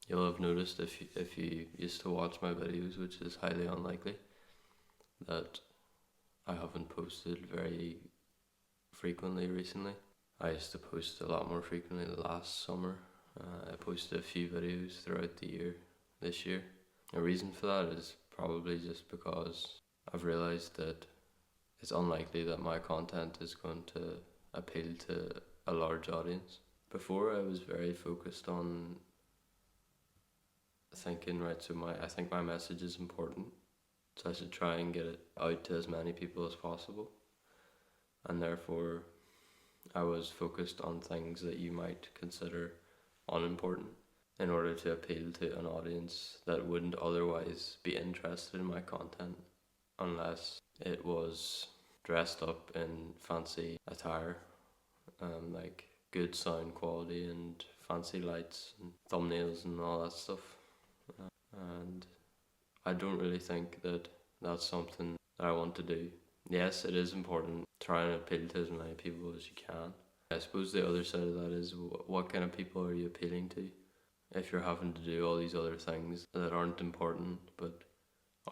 You'll have noticed if you used to watch my videos, which is highly unlikely, that I haven't posted very frequently recently. I used to post a lot more frequently last summer. I posted a few videos throughout the year this year. The reason for that is probably just because I've realised that it's unlikely that my content is going to appeal to a large audience. Before, I was very focused on thinking, right, so I think my message is important, so I should try and get it out to as many people as possible. And therefore, I was focused on things that you might consider unimportant in order to appeal to an audience that wouldn't otherwise be interested in my content unless it was dressed up in fancy attire, like good sound quality and fancy lights and thumbnails and all that stuff. And I don't really think that that's something that I want to do. Yes, it is important to try and appeal to as many people as you can. I suppose the other side of that is, what kind of people are you appealing to? If you're having to do all these other things that aren't important but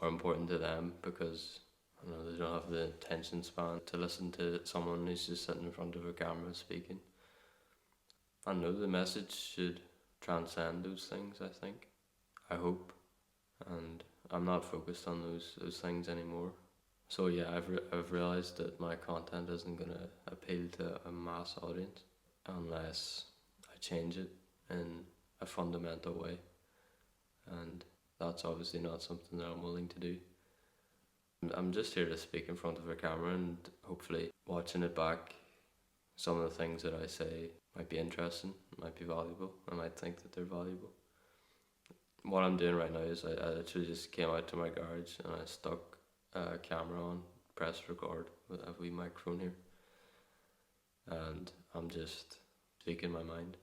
are important to them because they don't have the attention span to listen to someone who's just sitting in front of a camera speaking. I know the message should transcend those things, I think. I hope. And I'm not focused on those things anymore. So yeah, I've realised that my content isn't going to appeal to a mass audience unless I change it in a fundamental way. And that's obviously not something that I'm willing to do. I'm just here to speak in front of a camera, and hopefully watching it back, some of the things that I say might be interesting, might be valuable. I might think that they're valuable. What I'm doing right now is I literally just came out to my garage and I stuck a camera on, pressed record with a wee microphone here, and I'm just speaking my mind.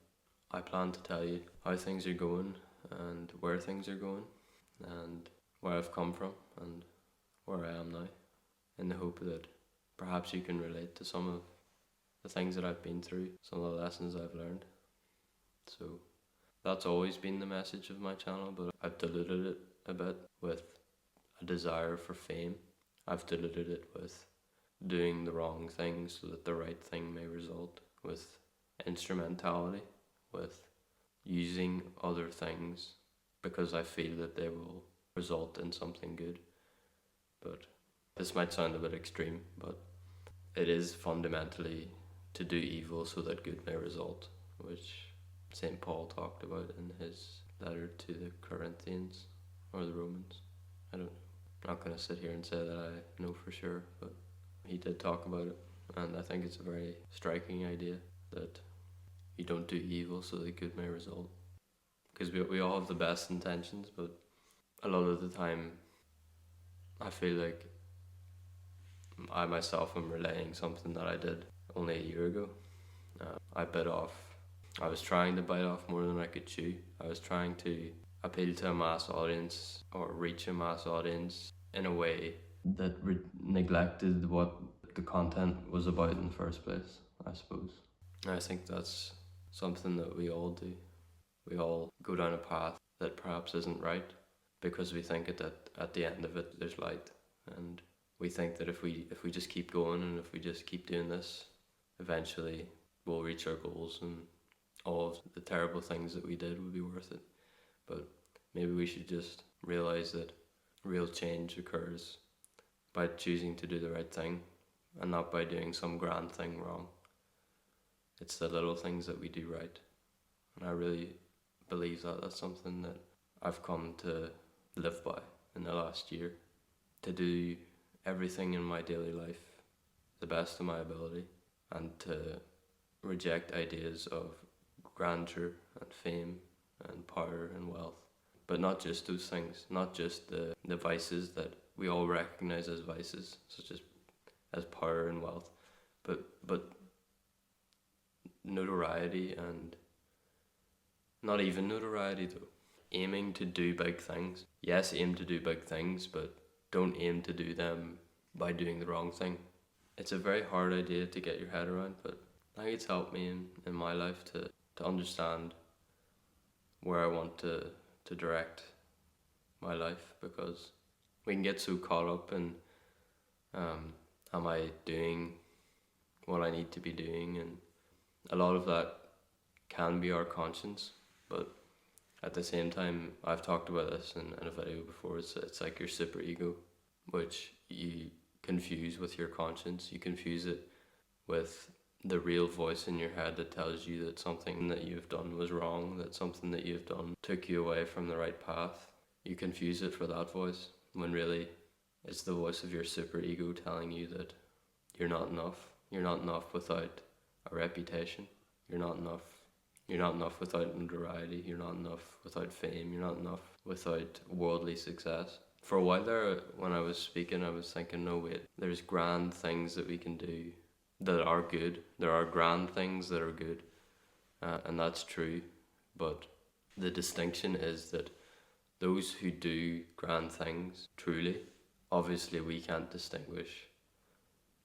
I plan to tell you how things are going and where things are going and where I've come from and where I am now, in the hope that perhaps you can relate to some of the things that I've been through, some of the lessons I've learned. So that's always been the message of my channel, but I've diluted it a bit with a desire for fame. I've diluted it with doing the wrong thing so that the right thing may result, with instrumentality, with using other things because I feel that they will result in something good. But this might sound a bit extreme, but it is fundamentally to do evil so that good may result, which St. Paul talked about in his letter to the Corinthians or the Romans. I don't know. I'm not going to sit here and say that I know for sure, but he did talk about it, and I think it's a very striking idea that you don't do evil so that good may result. Because we all have the best intentions, but a lot of the time I feel like I myself am relaying something that I did only a year ago. I was trying to bite off more than I could chew. I was trying to appeal to a mass audience or reach a mass audience in a way that neglected what the content was about in the first place, I suppose. I think that's something that we all do. We all go down a path that perhaps isn't right because we think that at the end of it there's light, and we think that if we just keep going and if we just keep doing this, eventually we'll reach our goals and all of the terrible things that we did would be worth it. But maybe we should just realize that real change occurs by choosing to do the right thing and not by doing some grand thing wrong. It's the little things that we do right. And I really believe that that's something that I've come to live by in the last year. To do everything in my daily life the best of my ability, and to reject ideas of grandeur and fame and power and wealth. But not just those things, not just the vices that we all recognize as vices, such as power and wealth, but notoriety, and not even notoriety though. Aiming to do big things. Yes, aim to do big things, but don't aim to do them by doing the wrong thing. It's a very hard idea to get your head around, but I think it's helped me in my life to understand where I want to to direct my life, because we can get so caught up in am I doing what I need to be doing, and a lot of that can be our conscience, but at the same time, I've talked about this in a video before, it's like your super ego, which you confuse with your conscience. You confuse it with the real voice in your head that tells you that something that you've done was wrong, that something that you've done took you away from the right path. You confuse it for that voice, when really it's the voice of your super ego telling you that you're not enough. You're not enough without a reputation. You're not enough. You're not enough without notoriety. You're not enough without fame. You're not enough without worldly success. For a while there, when I was speaking, I was thinking, no wait, there's grand things that we can do that are good. There are grand things that are good, and that's true. But the distinction is that those who do grand things, truly, obviously we can't distinguish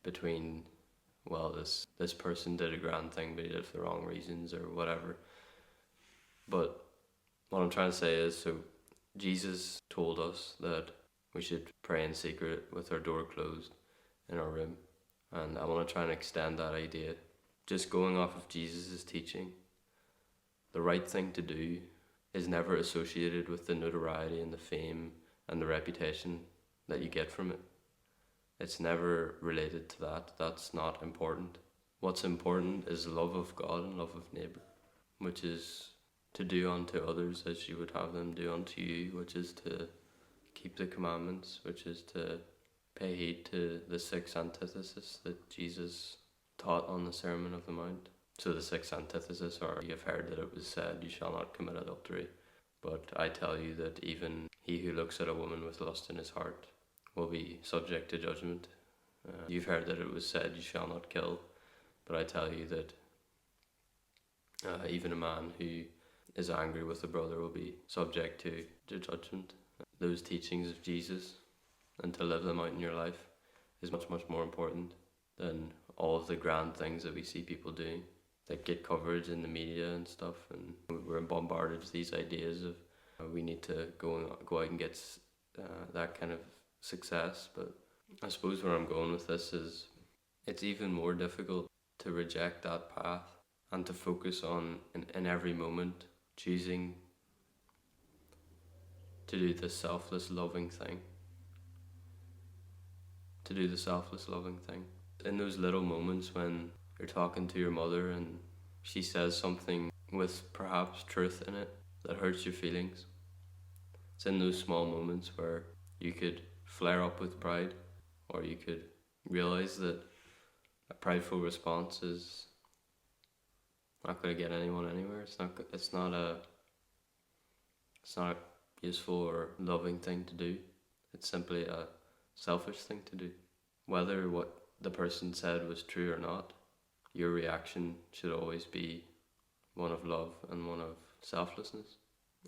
between, well, this person did a grand thing but he did it for the wrong reasons or whatever. But what I'm trying to say is, so Jesus told us that we should pray in secret with our door closed in our room, and I want to try and extend that idea. Just going off of Jesus' teaching, the right thing to do is never associated with the notoriety and the fame and the reputation that you get from it. It's never related to that. That's not important. What's important is love of God and love of neighbour, which is to do unto others as you would have them do unto you, which is to keep the commandments, which is to pay heed to the 6 antitheses that Jesus taught on the Sermon of the Mount. So the 6 antitheses are, you have heard that it was said, you shall not commit adultery. But I tell you that even he who looks at a woman with lust in his heart will be subject to judgment. You've heard that it was said, you shall not kill. But I tell you that even a man who is angry with a brother will be subject to judgment. Those teachings of Jesus, and to live them out in your life, is much, much more important than all of the grand things that we see people doing that get coverage in the media and stuff. And we're bombarded with these ideas of we need to go out and get that kind of success. But I suppose where I'm going with this is, it's even more difficult to reject that path and to focus on, in every moment, choosing to do the selfless loving thing. To do the selfless loving thing. In those little moments when you're talking to your mother and she says something with perhaps truth in it that hurts your feelings. It's in those small moments where you could flare up with pride, or you could realize that a prideful response is not going to get anyone anywhere. It's not a useful or loving thing to do. It's simply a selfish thing to do. Whether what the person said was true or not, your reaction should always be one of love and one of selflessness.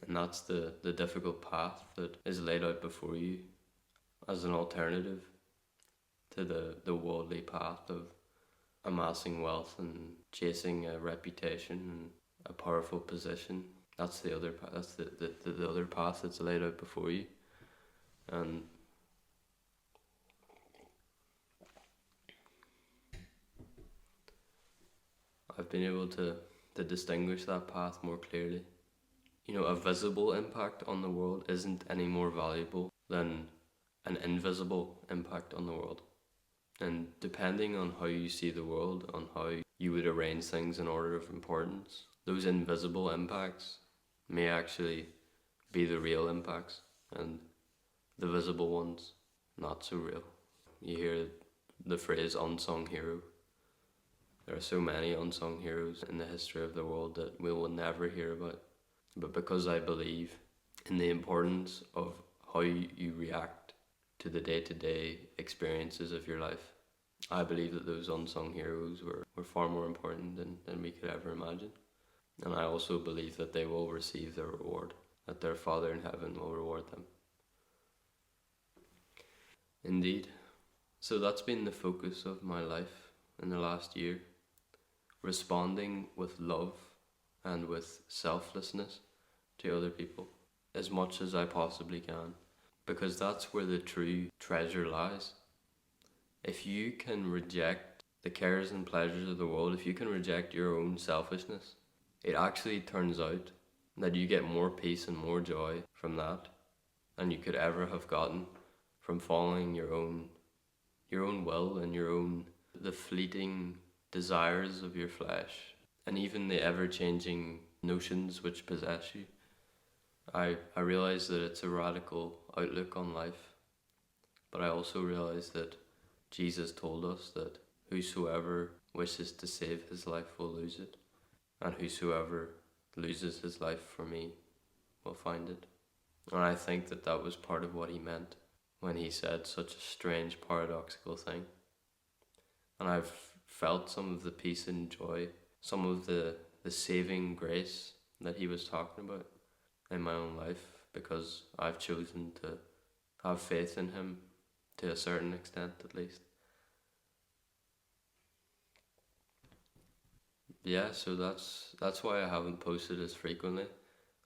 And that's the difficult path that is laid out before you as an alternative to the worldly path of amassing wealth and chasing a reputation and a powerful position. That's the other path. That's the other path that's laid out before you. And I've been able to distinguish that path more clearly. You know, a visible impact on the world isn't any more valuable than an invisible impact on the world. And depending on how you see the world, on how you would arrange things in order of importance, those invisible impacts may actually be the real impacts, and the visible ones not so real. You hear the phrase unsung hero. There are so many unsung heroes in the history of the world that we will never hear about. But because I believe in the importance of how you react to the day-to-day experiences of your life, I believe that those unsung heroes were far more important than we could ever imagine. And I also believe that they will receive their reward, that their Father in heaven will reward them. Indeed. So that's been the focus of my life in the last year. Responding with love and with selflessness to other people. as much as I possibly can, because that's where the true treasure lies. If you can reject the cares and pleasures of the world, if you can reject your own selfishness, it actually turns out that you get more peace and more joy from that than you could ever have gotten from following your own will and the fleeting desires of your flesh and even the ever-changing notions which possess you. I realize that it's a radical outlook on life, but I also realize that Jesus told us that whosoever wishes to save his life will lose it, and whosoever loses his life for me will find it. And I think that that was part of what he meant when he said such a strange, paradoxical thing. And I've felt some of the peace and joy, some of the saving grace that he was talking about in my own life, because I've chosen to have faith in him to a certain extent, at least. Yeah, so that's why I haven't posted as frequently.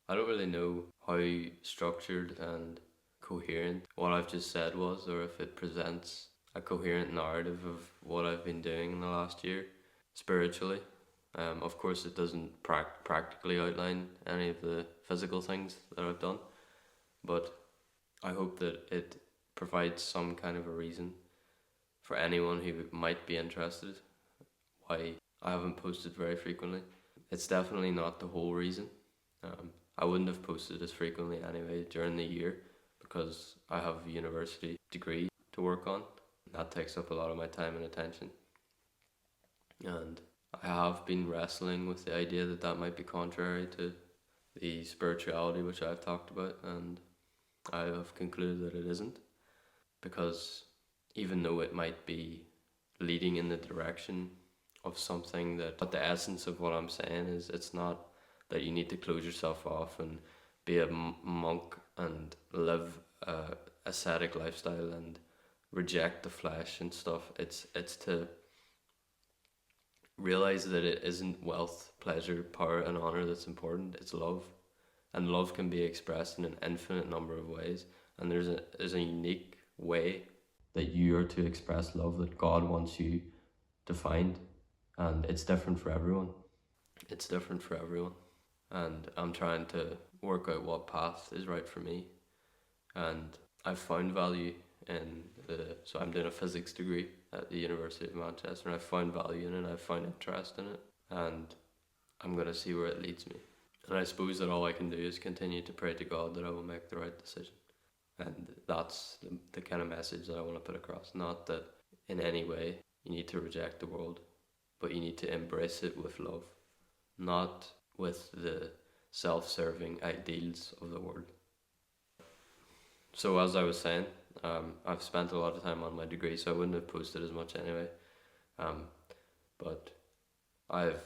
I don't really know how structured and coherent what I've just said was, or if it presents a coherent narrative of what I've been doing in the last year spiritually. Of course, it doesn't practically outline any of the physical things that I've done, but I hope that it provides some kind of a reason for anyone who might be interested why I haven't posted very frequently. It's definitely not the whole reason. I wouldn't have posted as frequently anyway during the year because I have a university degree to work on. That takes up a lot of my time and attention. And I have been wrestling with the idea that that might be contrary to the spirituality which I've talked about, and I have concluded that it isn't, because even though it might be leading in the direction of something but the essence of what I'm saying is it's not that you need to close yourself off and be a monk and live a ascetic lifestyle and reject the flesh and stuff. It's to realize that it isn't wealth, pleasure, power and honor that's important. It's love, and love can be expressed in an infinite number of ways, and there's a unique way that you are to express love that God wants you to find, and it's different for everyone. It's different for everyone, and I'm trying to work out what path is right for me, and I've found value in so I'm doing a physics degree at the University of Manchester, and I found value in it, I found interest in it, and I'm going to see where it leads me. And I suppose that all I can do is continue to pray to God that I will make the right decision. And that's the kind of message that I want to put across. Not that in any way you need to reject the world, but you need to embrace it with love, not with the self-serving ideals of the world. So as I was saying, I've spent a lot of time on my degree, so I wouldn't have posted as much anyway. But I've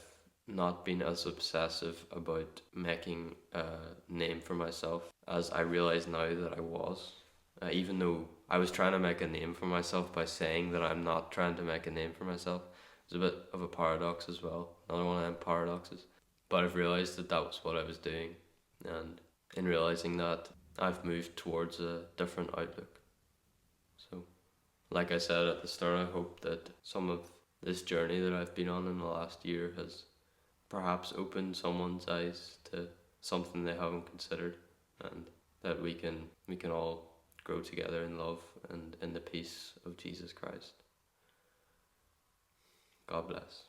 not been as obsessive about making a name for myself as I realize now that I was. Even though I was trying to make a name for myself by saying that I'm not trying to make a name for myself. It's a bit of a paradox as well, another one of them paradoxes. But I've realized that that was what I was doing, and in realizing that, I've moved towards a different outlook. So, like I said at the start, I hope that some of this journey that I've been on in the last year has perhaps opened someone's eyes to something they haven't considered, and that we can all grow together in love and in the peace of Jesus Christ. God bless.